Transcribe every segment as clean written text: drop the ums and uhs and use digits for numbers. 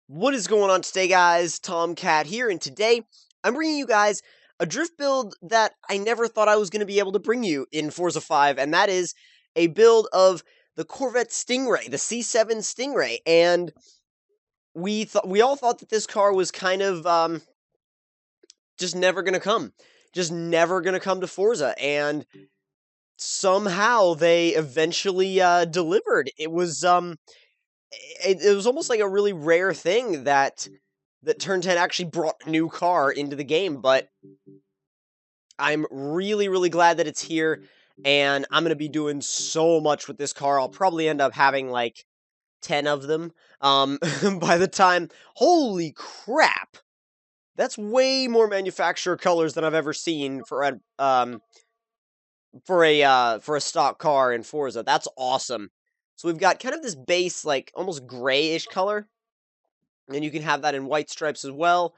What is going on today, guys? Tomcat here, and today I'm bringing you guys a drift build that I never thought I was going to be able to bring you in Forza 5, and that is a build of the Corvette Stingray, the C7 Stingray, and we all thought that this car was kind of just never going to come, to Forza, and somehow they eventually delivered. It was almost like a really rare thing that Turn 10 actually brought a new car into the game, but I'm really, really glad that it's here, and I'm going to be doing so much with this car. I'll probably end up having, like, 10 of them by the time... Holy crap! That's way more manufacturer colors than I've ever seen for a stock car in Forza. That's awesome. So we've got kind of this base, like, almost grayish color, and you can have that in white stripes as well,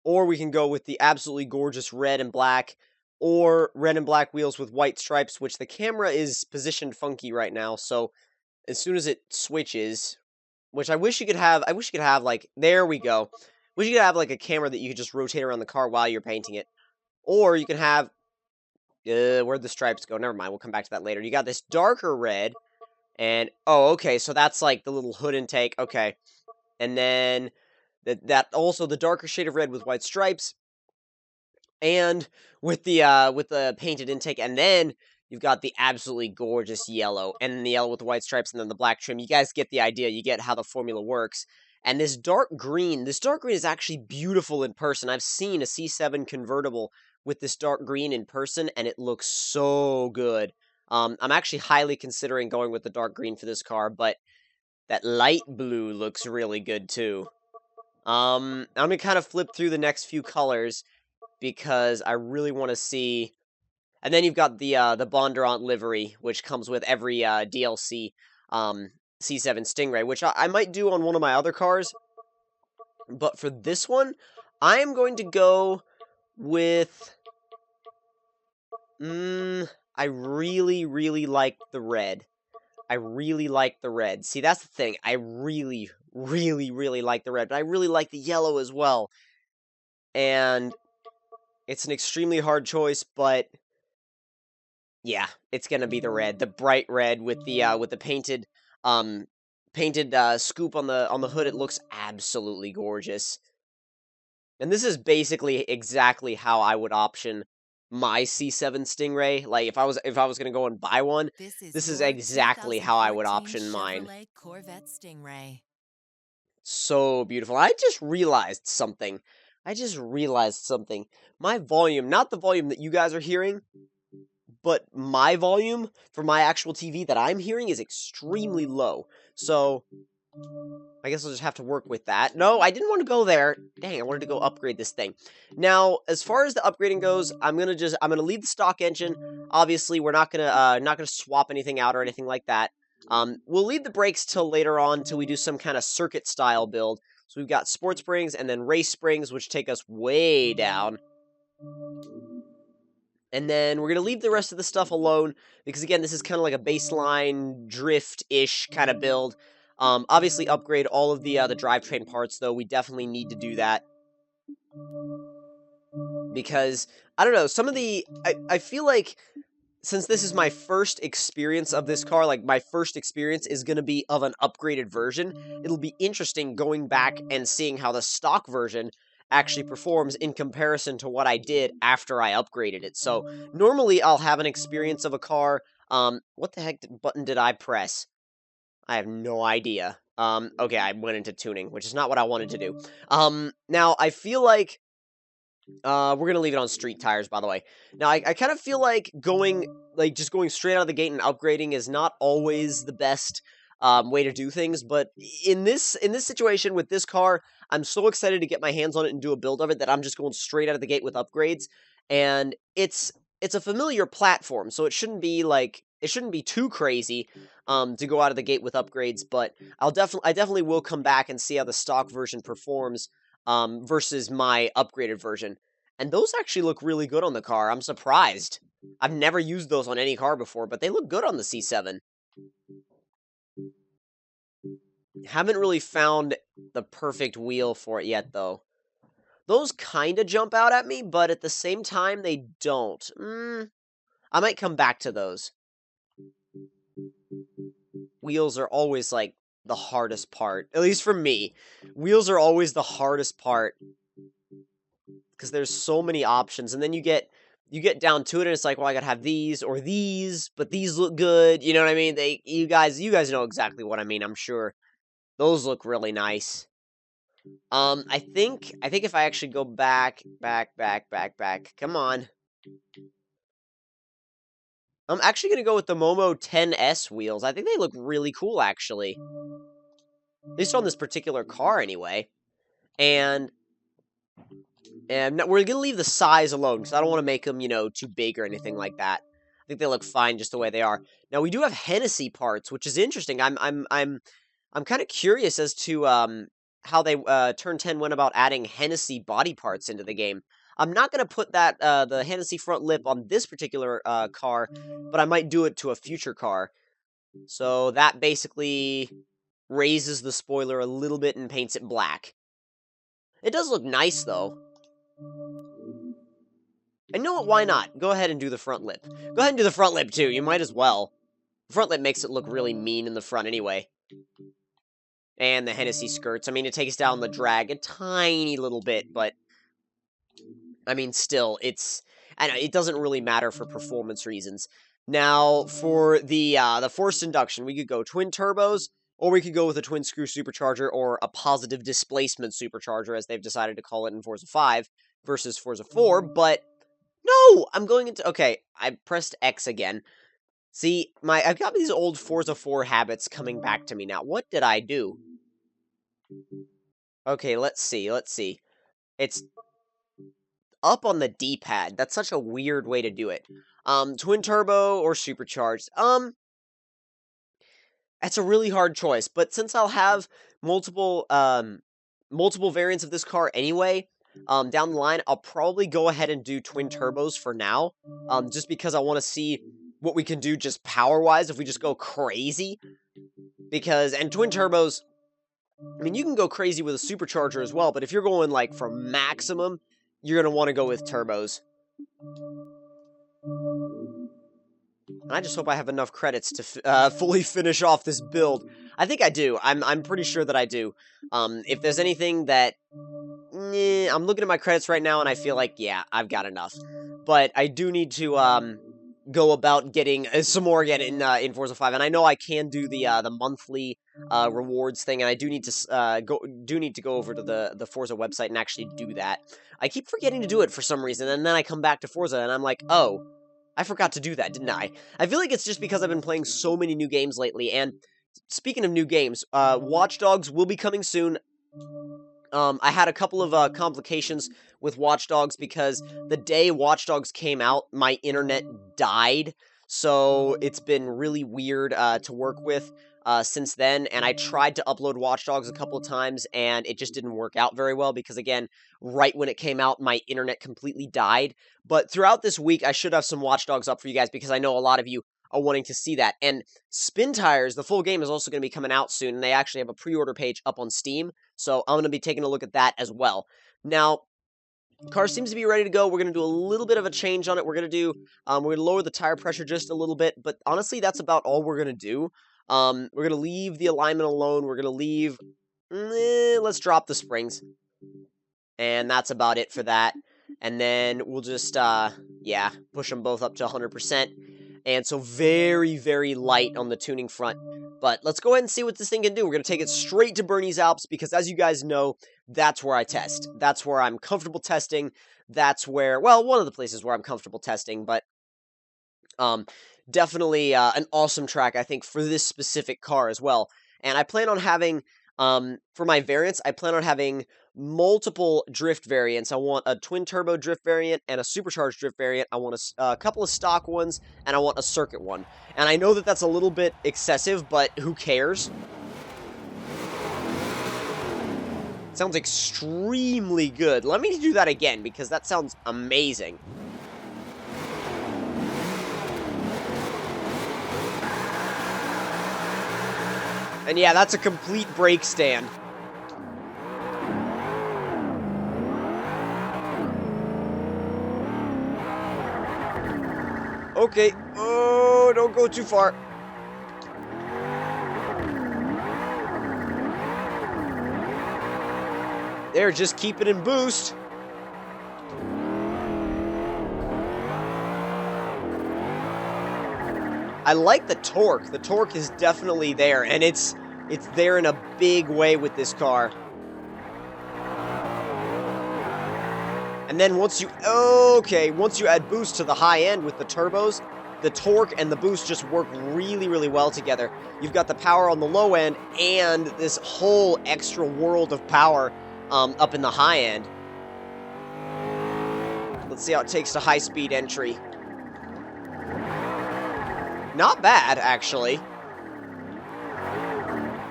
or we can go with the absolutely gorgeous red and black, or red and black wheels with white stripes, which the camera is positioned funky right now, so as soon as it switches, which I wish you could have, like, there we go, wish you could have, like, a camera that you could just rotate around the car while you're painting it, or you can have, where'd the stripes go? Never mind, we'll come back to that later. You got this darker red, and, oh, okay, so that's, like, the little hood intake, okay. And then, that also the darker shade of red with white stripes, and with the painted intake, and then you've got the absolutely gorgeous yellow, and the yellow with the white stripes, and then the black trim. You guys get the idea, you get how the formula works. And this dark green is actually beautiful in person. I've seen a C7 convertible with this dark green in person, and it looks so good. I'm actually highly considering going with the dark green for this car, but that light blue looks really good too. I'm gonna kind of flip through the next few colors because I really want to see. And then you've got the Bondurant livery, which comes with every DLC C7 Stingray, which I might do on one of my other cars. But for this one, I am going to go with. I really, really like the red. I really like the red. See, that's the thing. I really, really, really like the red, but I really like the yellow as well. And it's an extremely hard choice, but yeah, it's gonna be the red, the bright red with the painted scoop on the hood. It looks absolutely gorgeous. And this is basically exactly how I would option my C7 Stingray. Like, if I was gonna go and buy one, this is exactly how I would option mine. Chevrolet Corvette Stingray. So beautiful. I just realized something. My volume, not the volume that you guys are hearing, but my volume for my actual TV that I'm hearing is extremely low. So I guess I'll just have to work with that. No, I didn't want to go there. Dang, I wanted to go upgrade this thing. Now, as far as the upgrading goes, I'm gonna leave the stock engine. Obviously, we're not gonna swap anything out or anything like that. We'll leave the brakes till later on, till we do some kind of circuit style build. So we've got sport springs and then race springs, which take us way down. And then we're gonna leave the rest of the stuff alone because, again, this is kind of like a baseline drift-ish kind of build. Obviously upgrade all of the drivetrain parts, though. We definitely need to do that. Because, I don't know, some of the... I feel like, since this is my first experience of this car, like, my first experience is going to be of an upgraded version, it'll be interesting going back and seeing how the stock version actually performs in comparison to what I did after I upgraded it. So, normally I'll have an experience of a car... what the heck button did I press? I have no idea. Okay, I went into tuning, which is not what I wanted to do. Now, I feel like, we're gonna leave it on street tires, by the way. Now, I kind of feel like just going straight out of the gate and upgrading is not always the best, way to do things, but in this situation with this car, I'm so excited to get my hands on it and do a build of it that I'm just going straight out of the gate with upgrades, and it's a familiar platform, so it shouldn't be too crazy to go out of the gate with upgrades, but I definitely will come back and see how the stock version performs versus my upgraded version. And those actually look really good on the car. I'm surprised. I've never used those on any car before, but they look good on the C7. Haven't really found the perfect wheel for it yet, though. Those kind of jump out at me, but at the same time, they don't. I might come back to those. Wheels are always, like, the hardest part. At least for me. Wheels are always the hardest part. Because there's so many options, and then you get down to it, and it's like, well, I gotta have these, or these, but these look good, you know what I mean? You guys know exactly what I mean, I'm sure. Those look really nice. I think if I actually go back, come on. I'm actually gonna go with the Momo 10S wheels. I think they look really cool, actually. At least on this particular car, anyway. And we're gonna leave the size alone, because I don't want to make them, too big or anything like that. I think they look fine just the way they are. Now, we do have Hennessy parts, which is interesting. I'm kind of curious as to how they Turn 10 went about adding Hennessy body parts into the game. I'm not going to put that the Hennessy front lip on this particular car, but I might do it to a future car. So that basically raises the spoiler a little bit and paints it black. It does look nice, though. And know what, why not? Go ahead and do the front lip. Go ahead and do the front lip, too. You might as well. The front lip makes it look really mean in the front anyway. And the Hennessy skirts. I mean, it takes down the drag a tiny little bit, but I mean, still, I know, it doesn't really matter for performance reasons. Now, for the forced induction, we could go twin turbos, or we could go with a twin screw supercharger, or a positive displacement supercharger, as they've decided to call it in Forza 5 versus Forza 4, but no! I'm going into... Okay, I pressed X again. See, I've got these old Forza 4 habits coming back to me now. What did I do? Okay, let's see. It's up on the D-pad. That's such a weird way to do it. Twin turbo or supercharged? That's a really hard choice, but since I'll have multiple variants of this car anyway, down the line, I'll probably go ahead and do twin turbos for now, just because I want to see what we can do just power-wise if we just go crazy. And twin turbos, I mean, you can go crazy with a supercharger as well, but if you're going, like, for maximum, you're going to want to go with turbos. And I just hope I have enough credits to fully finish off this build. I think I do. I'm pretty sure that I do. If there's anything that... I'm looking at my credits right now, and I feel like, yeah, I've got enough. But I do need to go about getting some more again in Forza 5. And I know I can do the monthly rewards thing, and I do need to go over to the Forza website and actually do that. I keep forgetting to do it for some reason, and then I come back to Forza, and I'm like, oh, I forgot to do that, didn't I? I feel like it's just because I've been playing so many new games lately, and speaking of new games, Watch Dogs will be coming soon. I had a couple of complications with Watch Dogs because the day Watch Dogs came out, my internet died, so it's been really weird to work with since then, and I tried to upload Watch Dogs a couple of times, and it just didn't work out very well because, again, right when it came out, my internet completely died. But throughout this week, I should have some Watch Dogs up for you guys because I know a lot of you are wanting to see that. And Spin Tires, the full game, is also going to be coming out soon, and they actually have a pre-order page up on Steam, so I'm going to be taking a look at that as well. Now, car seems to be ready to go. We're going to do a little bit of a change on it. We're going to lower the tire pressure just a little bit, but honestly, that's about all we're going to do. We're going to leave the alignment alone. We're going to leave... let's drop the springs. And that's about it for that. And then we'll just, push them both up to 100%. And so very, very light on the tuning front. But let's go ahead and see what this thing can do. We're going to take it straight to Bernese Alps because, as you guys know, that's where I test. That's where I'm comfortable testing. That's where, well, one of the places where I'm comfortable testing, but definitely an awesome track, I think, for this specific car as well. And I plan on having, for my variants, I plan on having multiple drift variants. I want a twin turbo drift variant and a supercharged drift variant. I want a couple of stock ones, and I want a circuit one. And I know that that's a little bit excessive, but who cares? Sounds extremely good. Let me do that again, because that sounds amazing. And yeah, that's a complete brake stand. Okay. Oh, don't go too far. There, just keep it in boost. I like the torque. The torque is definitely there, and it's there in a big way with this car. And then once you add boost to the high end with the turbos, the torque and the boost just work really, really well together. You've got the power on the low end and this whole extra world of power up in the high end. Let's see how it takes to high-speed entry. Not bad, actually.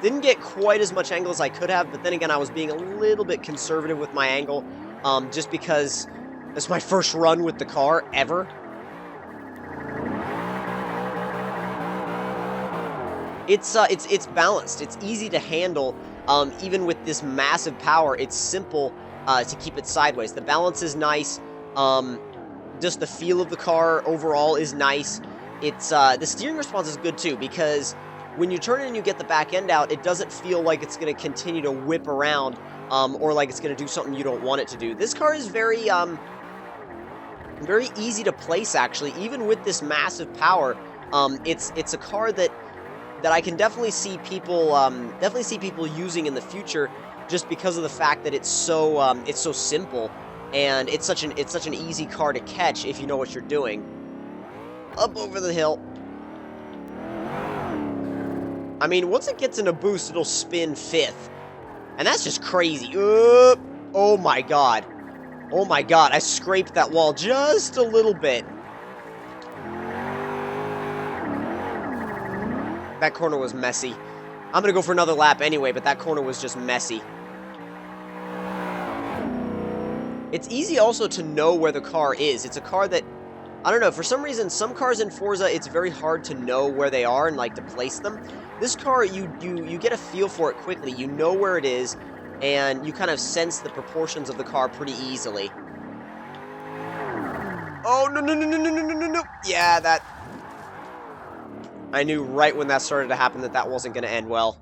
Didn't get quite as much angle as I could have, but then again, I was being a little bit conservative with my angle, just because it's my first run with the car ever. It's balanced. It's easy to handle. Even with this massive power, it's simple to keep it sideways. The balance is nice. Just the feel of the car overall is nice. It's the steering response is good too, because when you turn it and you get the back end out, it doesn't feel like it's going to continue to whip around, or like it's going to do something you don't want it to do. This car is very easy to place, actually, even with this massive power. It's a car that I can definitely see people using in the future, just because of the fact that it's so simple, and it's such an easy car to catch if you know what you're doing. Up over the hill. I mean, once it gets in a boost, it'll spin fifth, and that's just crazy. Oh my god. Oh my god, I scraped that wall just a little bit. That corner was messy. I'm gonna go for another lap anyway, but that corner was just messy. It's easy also to know where the car is. It's a car that, I don't know, for some reason, some cars in Forza, it's very hard to know where they are and, like, to place them. This car, you get a feel for it quickly. You know where it is, and you kind of sense the proportions of the car pretty easily. Oh, no. Yeah, that... I knew right when that started to happen that wasn't going to end well.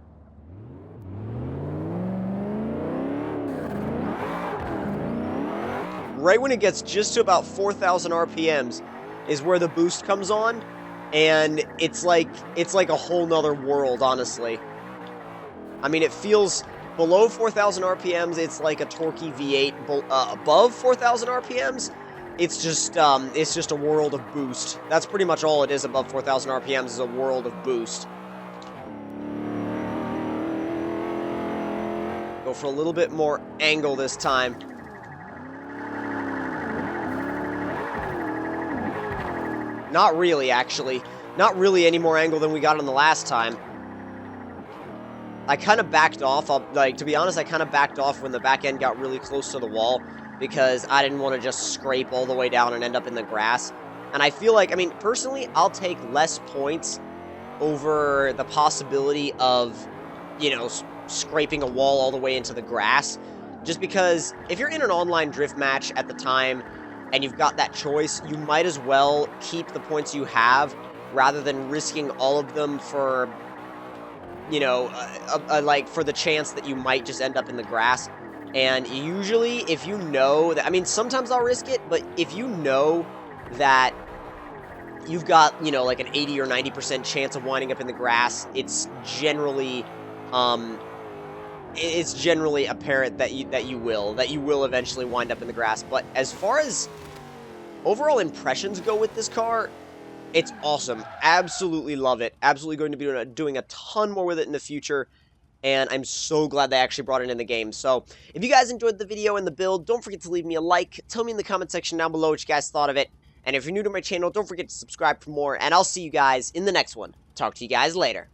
Right when it gets just to about 4,000 RPMs is where the boost comes on, and it's like a whole nother world, honestly. I mean, it feels below 4,000 RPMs, it's like a torquey V8. Above 4,000 RPMs, it's just a world of boost. That's pretty much all it is. Above 4,000 RPMs is a world of boost. Go for a little bit more angle this time. Not really, actually. Not really any more angle than we got on the last time. I kind of backed off. To be honest, I kind of backed off when the back end got really close to the wall, because I didn't want to just scrape all the way down and end up in the grass. And I feel like, I mean, personally, I'll take less points over the possibility of, you know, scraping a wall all the way into the grass. Just because if you're in an online drift match at the time and you've got that choice, you might as well keep the points you have rather than risking all of them for, you know, like for the chance that you might just end up in the grass. And usually, if you know that, I mean, sometimes I'll risk it, but if you know that you've got, you know, like an 80 or 90% chance of winding up in the grass, it's generally apparent that you will eventually wind up in the grass. But as far as overall impressions go with this car, it's awesome. Absolutely love it. Absolutely going to be doing a ton more with it in the future. And I'm so glad they actually brought it in the game. So, if you guys enjoyed the video and the build, don't forget to leave me a like. Tell me in the comment section down below what you guys thought of it. And if you're new to my channel, don't forget to subscribe for more. And I'll see you guys in the next one. Talk to you guys later.